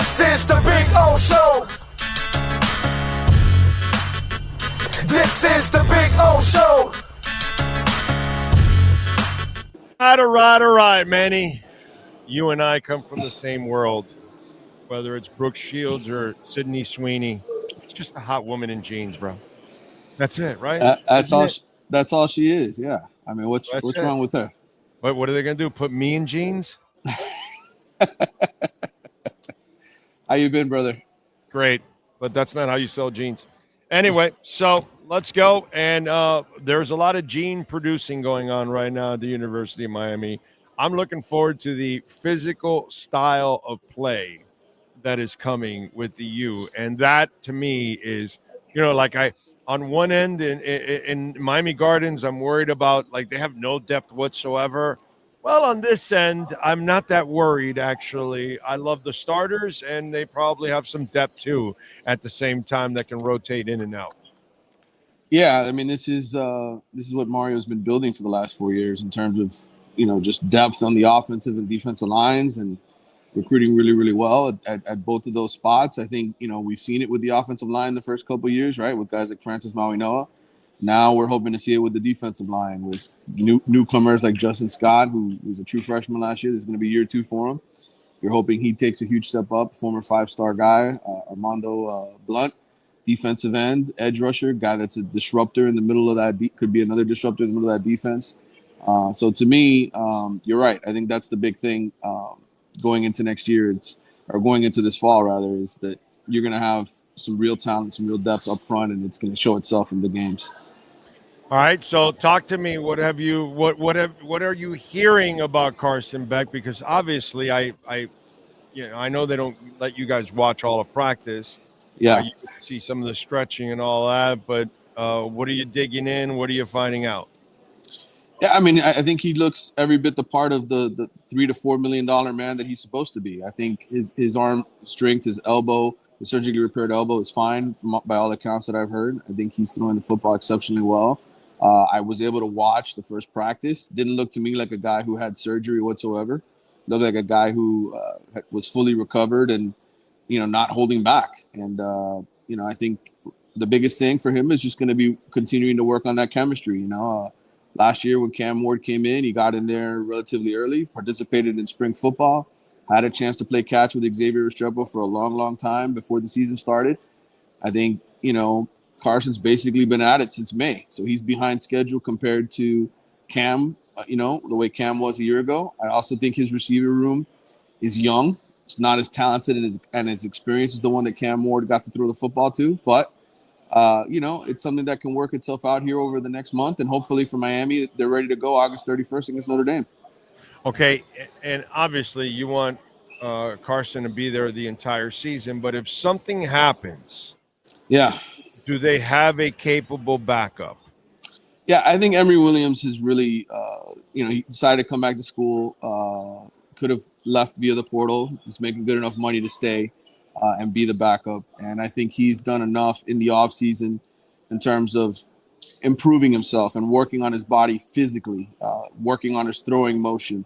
This is the Big O Show. This is the Big O Show. All right, Manny. You and I come from the same world. Whether it's Brooke Shields or Sydney Sweeney, it's just a hot woman in jeans, bro. That's it, right? That's all. That's all she is. Yeah. I mean, what's wrong with her? What are they gonna do? Put me in jeans? How you been, brother? Great, but that's not how you sell jeans. Anyway, so let's go. And there's a lot of gene producing going on right now at the University of Miami. I'm looking forward to the physical style of play that is coming with the U. And that, to me, is, like on one end in Miami Gardens, I'm worried about, like, they have no depth whatsoever. Well, on this end, I'm not that worried, actually. I love the starters, and they probably have some depth, too, at the same time that can rotate in and out. Yeah, I mean, this is what Mario's been building for the last 4 years in terms of, just depth on the offensive and defensive lines and recruiting really, really well at both of those spots. I think, we've seen it with the offensive line the first couple of years, right, with guys like Francis Mauigoa. Now we're hoping to see it with the defensive line with newcomers like Justin Scott, who was a true freshman last year. This is going to be year 2 for him. You're hoping he takes a huge step up. Former 5-star guy, Armando Blunt, defensive end, edge rusher, guy that's a disruptor in the middle of that. Could be another disruptor in the middle of that defense. So to me, you're right. I think that's the big thing going into next year, or going into this fall rather, is that you're going to have some real talent, some real depth up front, and it's going to show itself in the games. All right, so talk to me. What are you hearing about Carson Beck? Because obviously, I know they don't let you guys watch all of practice. Yeah, you can see some of the stretching and all that. But what are you digging in? What are you finding out? Yeah, I mean, I think he looks every bit the part of the $3 to $4 million man that he's supposed to be. I think his arm strength, his elbow, the surgically repaired elbow is fine by all accounts that I've heard. I think he's throwing the football exceptionally well. I was able to watch the first practice. Didn't look to me like a guy who had surgery whatsoever. Looked like a guy who was fully recovered and, not holding back. And, I think the biggest thing for him is just going to be continuing to work on that chemistry. Last year when Cam Ward came in, he got in there relatively early, participated in spring football, had a chance to play catch with Xavier Restrepo for a long, long time before the season started. I think, Carson's basically been at it since May. So he's behind schedule compared to Cam, the way Cam was a year ago. I also think his receiver room is young. It's not as talented and his experience is the one that Cam Ward got to throw the football to. But, it's something that can work itself out here over the next month. And hopefully for Miami, they're ready to go August 31st against Notre Dame. Okay, and obviously you want Carson to be there the entire season. But if something happens, do they have a capable backup? Yeah, I think Emory Williams has really, he decided to come back to school, could have left via the portal. He's making good enough money to stay and be the backup. And I think he's done enough in the offseason in terms of improving himself and working on his body physically, working on his throwing motion.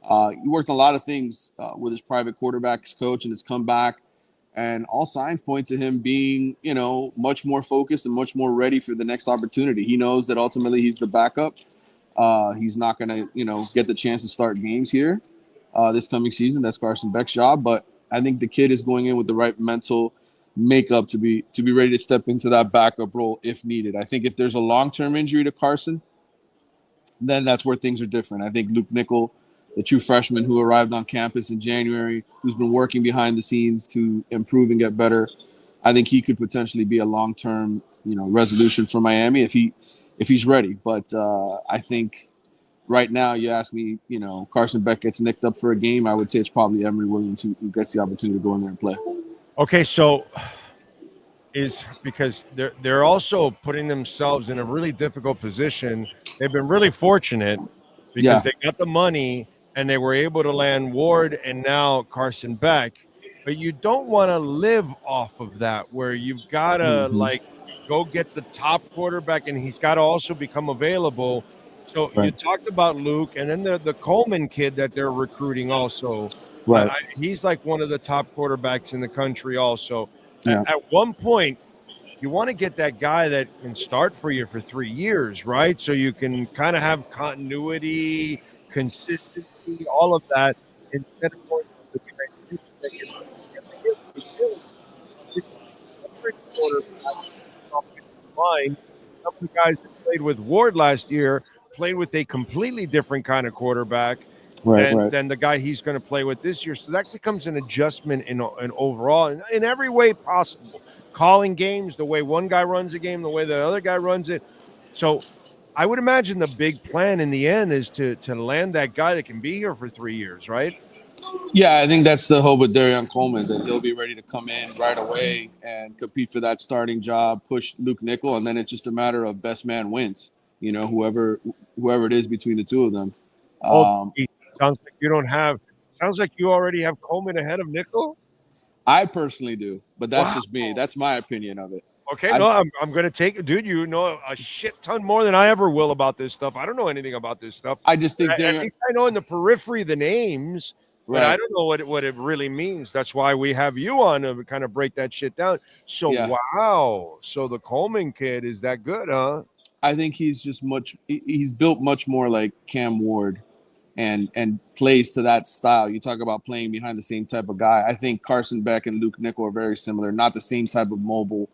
He worked on a lot of things with his private quarterbacks coach and his comeback. And all signs point to him being, much more focused and much more ready for the next opportunity. He knows that ultimately he's the backup. He's not going to, get the chance to start games here this coming season. That's Carson Beck's job. But I think the kid is going in with the right mental makeup to be ready to step into that backup role if needed. I think if there's a long-term injury to Carson, then that's where things are different. I think Luke Nickel, the true freshman who arrived on campus in January, who's been working behind the scenes to improve and get better, I think he could potentially be a long-term, resolution for Miami if he's ready. But I think right now, you ask me, Carson Beck gets nicked up for a game, I would say it's probably Emory Williams who gets the opportunity to go in there and play. Okay, so is because they're also putting themselves in a really difficult position. They've been really fortunate because they got the money and they were able to land Ward and now Carson Beck. But you don't want to live off of that, where you've got to go get the top quarterback, and he's got to also become available. So you talked about Luke, and then the Coleman kid that they're recruiting also. Right. He's like one of the top quarterbacks in the country also. Yeah. At one point, you want to get that guy that can start for you for 3 years, right? So you can kind of have continuity, consistency, all of that, instead of going through the transition that you're every year. Every quarterback offensive line. Some of the guys that played with Ward last year played with a completely different kind of quarterback than the guy he's going to play with this year. So that becomes an adjustment in overall in every way possible. Calling games, the way one guy runs a game, the way the other guy runs it. So I would imagine the big plan in the end is to land that guy that can be here for 3 years, right? Yeah, I think that's the hope with Darian Coleman, that he'll be ready to come in right away and compete for that starting job, push Luke Nickel, and then it's just a matter of best man wins. You know, whoever it is between the two of them. Sounds like you don't have. Sounds like you already have Coleman ahead of Nickel. I personally do, but that's just me. That's my opinion of it. Okay, I'm going to take it. Dude, you know a shit ton more than I ever will about this stuff. I don't know anything about this stuff. I just think at least I know in the periphery the names, but I don't know what it really means. That's why we have you on to kind of break that shit down. So, wow. So the Coleman kid is that good, huh? I think he's built much more like Cam Ward and plays to that style. You talk about playing behind the same type of guy. I think Carson Beck and Luke Nickel are very similar, not the same type of mobile,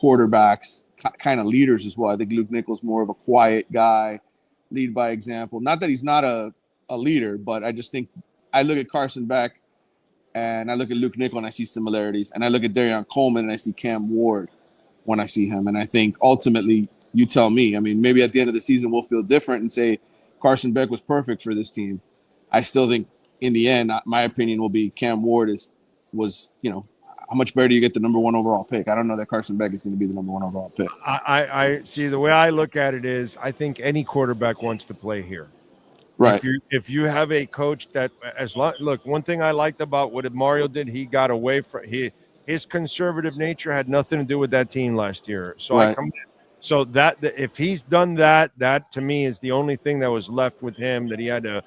quarterbacks, kind of leaders as well. I think Luke Nickel's more of a quiet guy, lead by example. Not that he's not a leader, but I just think I look at Carson Beck and I look at Luke Nickel and I see similarities. And I look at Darian Coleman and I see Cam Ward when I see him. And I think ultimately, you tell me, I mean, maybe at the end of the season, we'll feel different and say Carson Beck was perfect for this team. I still think in the end, my opinion will be Cam Ward was how much better do you get the number 1 overall pick? I don't know that Carson Beck is going to be the number 1 overall pick. I see. The way I look at it is I think any quarterback wants to play here. Right. If you have a coach that look, one thing I liked about what Mario did, he got away from his conservative nature had nothing to do with that team last year. So so that if he's done that to me is the only thing that was left with him that he had to,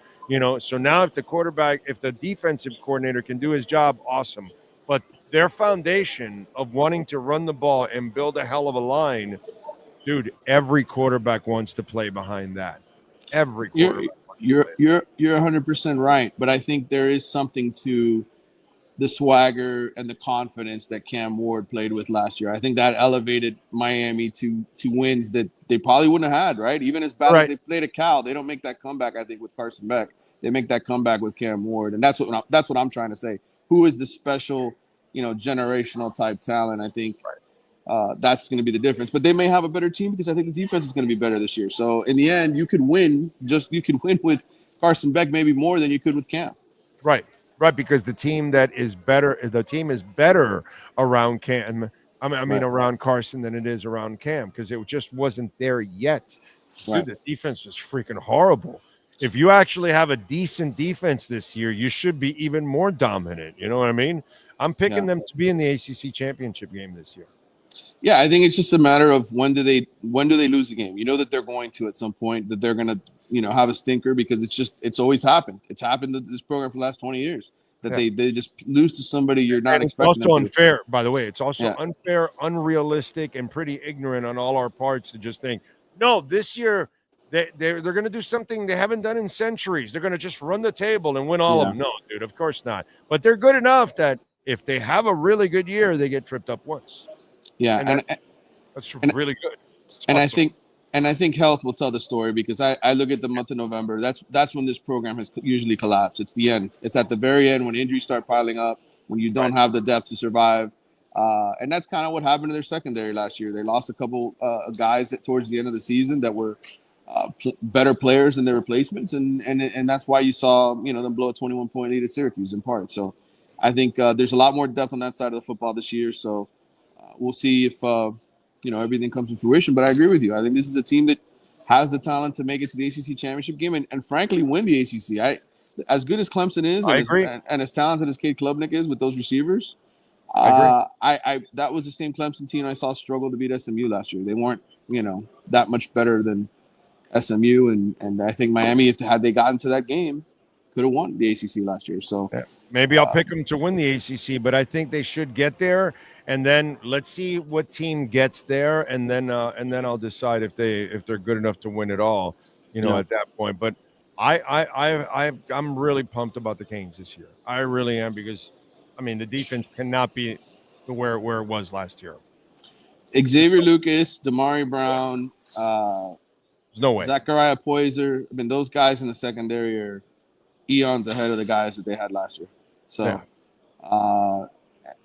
so now if the defensive coordinator can do his job, awesome. But their foundation of wanting to run the ball and build a hell of a line, dude, every quarterback wants to play behind that. Every quarterback. You're 100% right, but I think there is something to the swagger and the confidence that Cam Ward played with last year. I think that elevated Miami to wins that they probably wouldn't have had, right? Even as bad as they played at Cal, they don't make that comeback, I think, with Carson Beck. They make that comeback with Cam Ward, and that's what I'm trying to say. Who is the special, generational type talent? I think that's going to be the difference. But they may have a better team because I think the defense is going to be better this year. So in the end, you could win with Carson Beck maybe more than you could with Cam. Right, because the team is better around Cam. Around Carson than it is around Cam because it just wasn't there yet. Dude, the defense was freaking horrible. If you actually have a decent defense this year, you should be even more dominant. You know what I mean? I'm picking them to be in the ACC championship game this year. Yeah, I think it's just a matter of when do they lose the game? You know that they're going to at some point, that they're going to have a stinker because it's always happened. It's happened to this program for the last 20 years that they just lose to somebody you're not expecting. It's also unfair, by the way. It's also unfair, unrealistic, and pretty ignorant on all our parts to just think, no, this year they're going to do something they haven't done in centuries. They're going to just run the table and win all of them. No, dude, of course not. But they're good enough that if they have a really good year, they get tripped up once. Yeah, and that's really good. And I think health will tell the story because I look at the month of November. That's when this program has usually collapsed. It's the end. It's at the very end when injuries start piling up, when you don't have the depth to survive. And that's kind of what happened to their secondary last year. They lost a couple guys towards the end of the season that were better players than their replacements, and that's why you saw them blow a 21-point lead at Syracuse in part. So I think there's a lot more depth on that side of the football this year. So we'll see if everything comes to fruition. But I agree with you. I think this is a team that has the talent to make it to the ACC championship game and frankly win the ACC. As good as Clemson is, and as talented as Cade Klubnik is with those receivers, that was the same Clemson team I saw struggle to beat SMU last year. They weren't that much better than SMU, and I think Miami, had they gotten to that game, could have won the ACC last year. So yeah. Maybe I'll pick them to win the ACC, but I think they should get there. And then let's see what team gets there, and then I'll decide if they're good enough to win it all. At that point. But I'm really pumped about the Canes this year. I really am, because the defense cannot be where it was last year. Xavier Lucas, Damari Brown, there's no way. Zachariah Poyser. Those guys in the secondary are eons ahead of the guys that they had last year. So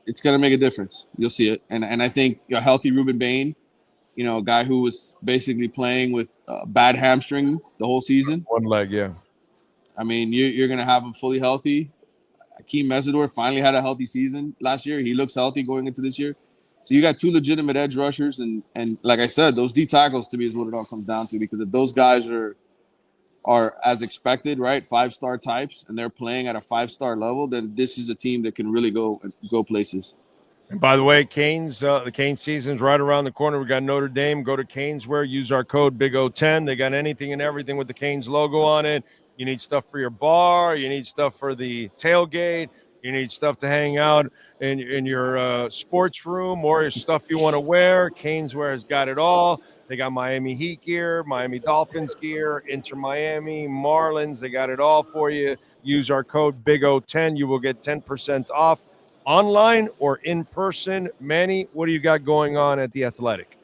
it's going to make a difference. You'll see it. And I think a healthy Ruben Bain, a guy who was basically playing with a bad hamstring the whole season. One leg, yeah. You're going to have him fully healthy. Akeem Mesidor finally had a healthy season last year. He looks healthy going into this year. So you got two legitimate edge rushers. And like I said, those D tackles to me is what it all comes down to, because if those guys are as expected, right, 5-star types, and they're playing at a 5-star level, then this is a team that can really go places. And by the way, Canes, the Canes season's right around the corner. We got Notre Dame. Go to Caneswear. Use our code BIG010. They got anything and everything with the Canes logo on it. You need stuff for your bar. You need stuff for the tailgate. You need stuff to hang out in your sports room, or stuff you want to wear. Caneswear has got it all. They got Miami Heat gear, Miami Dolphins gear, InterMiami, Marlins. They got it all for you. Use our code BIG010. You will get 10% off. Online or in person. Manny, what do you got going on at the Athletic?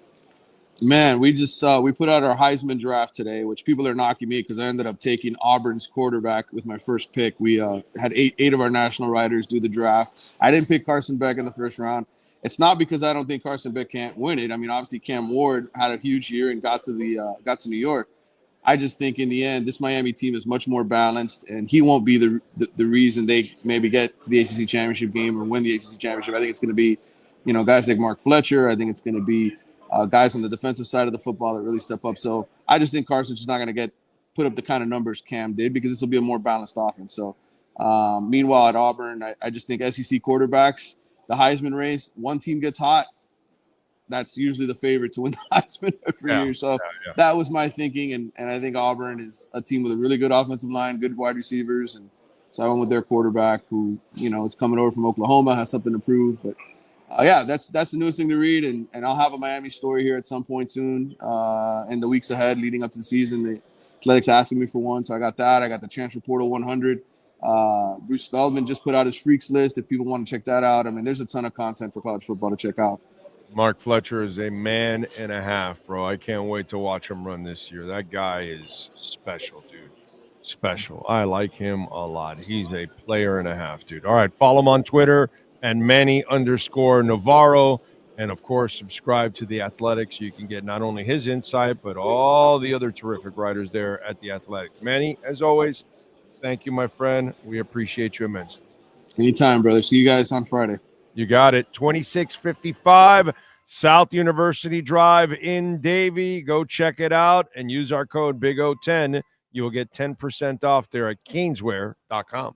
Man, we just we put out our Heisman draft today, which people are knocking me because I ended up taking Auburn's quarterback with my first pick. We had eight of our national writers do the draft. I didn't pick Carson Beck in the first round. It's not because I don't think Carson Beck can't win it. Obviously Cam Ward had a huge year and got to New York. I just think in the end, this Miami team is much more balanced, and he won't be the reason they maybe get to the ACC championship game or win the ACC championship. I think it's going to be, guys like Mark Fletcher. I think it's going to be guys on the defensive side of the football that really step up. So I just think Carson's just not going to put up the kind of numbers Cam did, because this will be a more balanced offense. So meanwhile at Auburn, I just think SEC quarterbacks, the Heisman race, one team gets hot, that's usually the favorite to win the Heisman every year. So that was my thinking. And I think Auburn is a team with a really good offensive line, good wide receivers. And so I went with their quarterback who, is coming over from Oklahoma, has something to prove. But that's the newest thing to read. And I'll have a Miami story here at some point soon in the weeks ahead leading up to the season. The Athletics asking me for one. So I got that. I got the Transfer Portal 100. Bruce Feldman just put out his Freaks list if people want to check that out. There's a ton of content for college football to check out. Mark Fletcher is a man and a half, bro. I can't wait to watch him run this year. That guy is special, dude. Special. I like him a lot. He's a player and a half, dude. All right, follow him on Twitter and Manny_Navarro. And, of course, subscribe to The Athletic so you can get not only his insight, but all the other terrific writers there at The Athletic. Manny, as always, thank you, my friend. We appreciate you immensely. Anytime, brother. See you guys on Friday. You got it. 2655 South University Drive in Davie. Go check it out and use our code BIG010. You will get 10% off there at Caneswear.com.